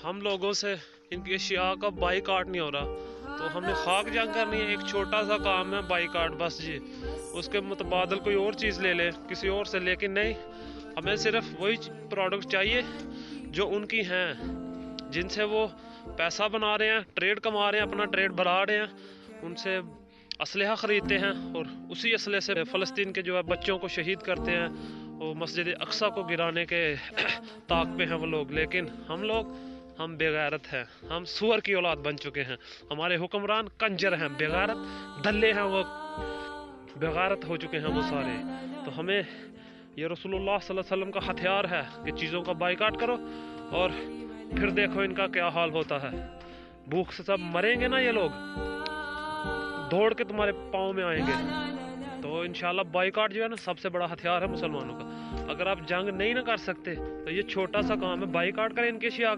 ہم لوگوں سے ان کی اشیاء کا بائیکاٹ نہیں ہو رہا، تو ہمیں خاک جنگ کرنی ہے۔ ایک چھوٹا سا کام ہے بائیکاٹ، بس جی اس کے متبادل کوئی اور چیز لے لے کسی اور سے، لیکن نہیں، ہمیں صرف وہی پروڈکٹ چاہیے جو ان کی ہیں، جن سے وہ پیسہ بنا رہے ہیں، ٹریڈ کما رہے ہیں، اپنا ٹریڈ بڑھا رہے ہیں، ان سے اسلحہ خریدتے ہیں اور اسی اسلحے سے فلسطین کے جو ہے بچوں کو شہید کرتے ہیں۔ وہ مسجد اقصی کو گرانے کے طاق پہ ہیں وہ لوگ، لیکن ہم بے غیرت ہیں، ہم سور کی اولاد بن چکے ہیں۔ ہمارے حکمران کنجر ہیں، بے غیرت دلے ہیں، وہ بے غیرت ہو چکے ہیں وہ سارے۔ تو ہمیں یہ رسول اللہ صلی اللہ علیہ وسلم کا ہتھیار ہے کہ چیزوں کا بائیکاٹ کرو، اور پھر دیکھو ان کا کیا حال ہوتا ہے۔ بھوک سے سب مریں گے نا یہ لوگ، دوڑ کے تمہارے پاؤں میں آئیں گے۔ تو انشاءاللہ بائیکاٹ جو ہے نا سب سے بڑا ہتھیار ہے مسلمانوں کا۔ اگر آپ جنگ نہیں نہ کر سکتے تو یہ چھوٹا سا کام ہے، بائیکاٹ کریں ان کے اشیاء کا۔